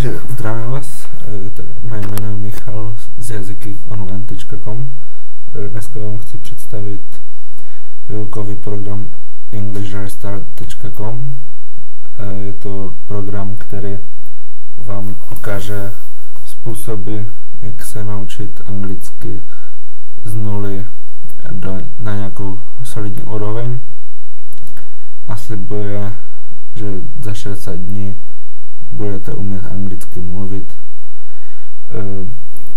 Takže zdravím vás, mé jméno je Michal z jazykyonline.com. Dneska vám chci představit výukový program EnglishRestart.com. Je to program, který vám ukáže způsoby, jak se naučit anglicky z nuly na nějakou solidní úroveň a slibuje, že za 60 dní budete umět anglicky mluvit.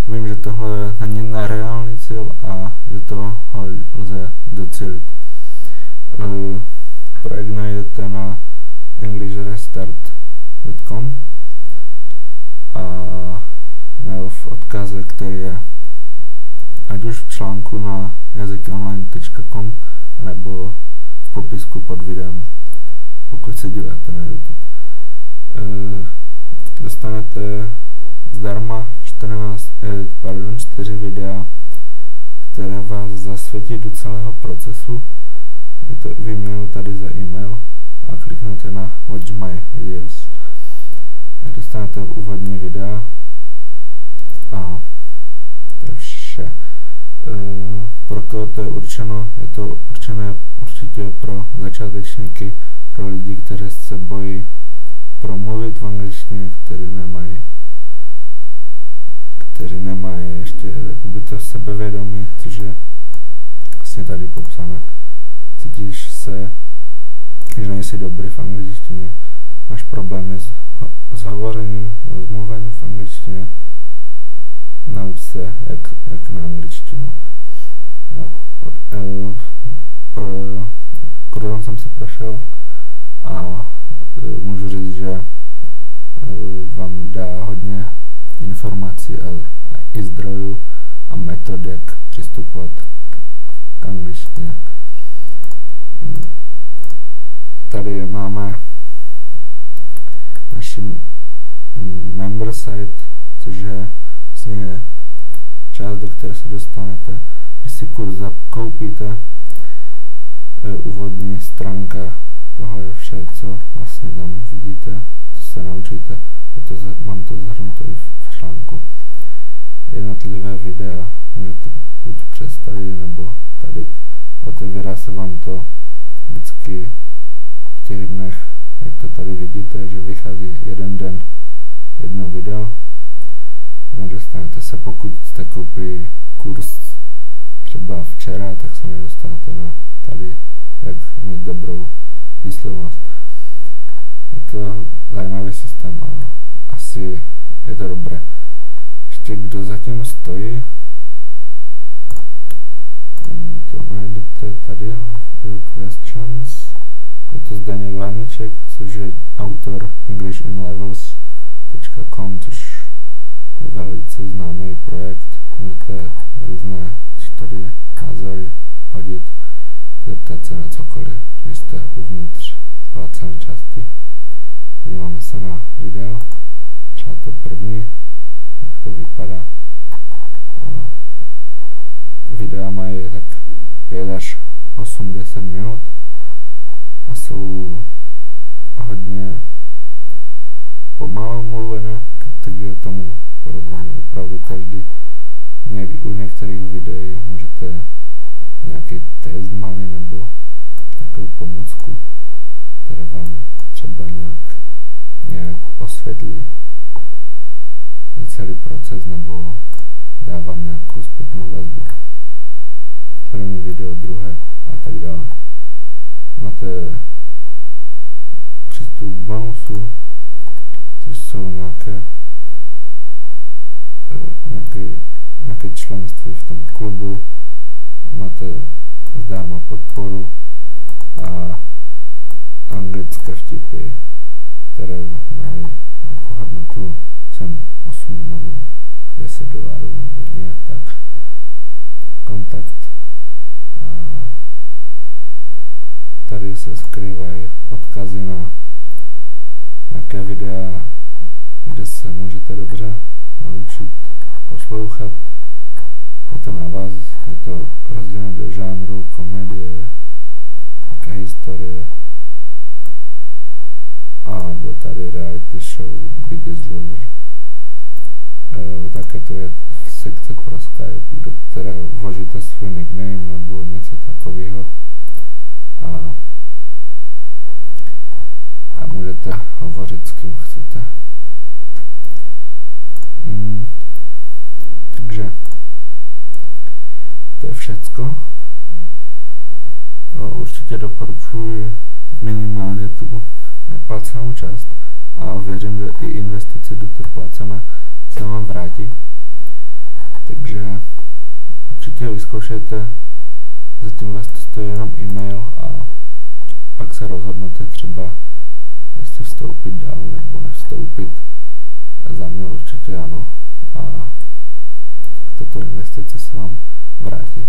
Vím, že tohle není nereálný cíl a že toho lze docílit. Projekt najdete na EnglishRestart.com a nebo v odkaze, který je ať už v článku na jazykyonline.com nebo v popisku pod videem, pokud se díváte na YouTube. Dostanete zdarma 4 videa, které vás zasvětí do celého procesu. Je to výměnu tady za e-mail a kliknete na Watch my videos. Dostanete úvodní videa a to je vše. Pro koho to je určeno? Je to určené určitě pro začátečníky, pro lidi, kteří se bojí promluvit v angličtině, kteří nemají ještě jakoby to sebevědomí, což je vlastně tady popsané. Cítíš se, že nejsi dobrý v angličtině, máš problémy s hovořením, s mluvením v angličtině, nauč se, jak na angličtinu. Kurzem jsem si prošel a můžu říct, že vám dá hodně informací a i zdrojů a metod, jak přistupovat k angličtině. Tady máme naši member site, což je vlastně část, do které se dostanete, když si kurz koupíte. Úvodní stránka, tohle je vše, co vlastně tam vidíte, co se naučíte. Mám to zahrnuto i v článku. Jednotlivé videa můžete buď přes tady nebo tady. Otevírá se vám to vždycky v těch dnech, jak to tady vidíte, že vychází jeden den jedno video. Nedostanete se, pokud jste koupili kurz třeba včera, tak se nedostanete na tady, jak mít dobrou výslovnost. Je to zajímavý systém a asi je to dobré. Ještě kdo zatím stojí, to najdete tady, Your Questions. Je to Daniel Vániček, což je autor EnglishInLevels.com, což je velice známý projekt. Můžete různé čtyři názory hodit, zeptat se na cokoliv, když jste uvnitř placené části. Podíváme se na video, třeba to první, jak to vypadá. Videa mají tak 5 až 8-10 minut a jsou hodně pomalu mluvené, takže tomu porozumí opravdu každý. U některých videí můžete nějaký test malý nebo nějakou pomůcku, která vám třeba nějak osvětlí celý proces nebo dá vám nějakou zpětnou vazbu. První video, druhé a tak dále. Máte přístup k bonusu, což jsou nějaké členství v tom klubu, máte zdarma podporu a anglické vtipy, které mají nějakou hodnotu sem 8 nebo 10 dolarů nebo nějak tak. Kontakt. A tady se skrývají odkazy na nějaké videa, kde se můžete dobře naučit poslouchat. Je to na vás, je to rozdělené do žánru, komedie, nějaká historie, a nebo tady reality show Biggest Loser. také to je v sekce pro Skype, do které vložíte svůj nickname nebo něco takového a můžete hovořit s kým chcete. Takže to je všecko. Určitě doporučuji minimálně tu neplacenou část a věřím, že i investice do té placené se vám vrátí. Takže určitě vyzkoušejte, zatím vás to stojí jenom e-mail a pak se rozhodnete třeba, jestli vstoupit dál nebo nevstoupit. Za mě určitě ano a tato investice se vám vrátí.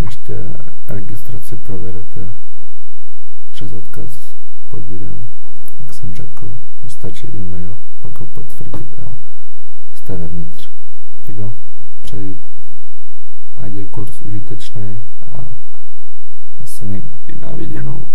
Ještě registraci provedete přes odkaz pod videem, jak jsem řekl, stačí e-mail, pak ho potvrdit a jste vevnitř. Tak jo, přeji, ať je kurz užitečný a zase někdy na viděnou.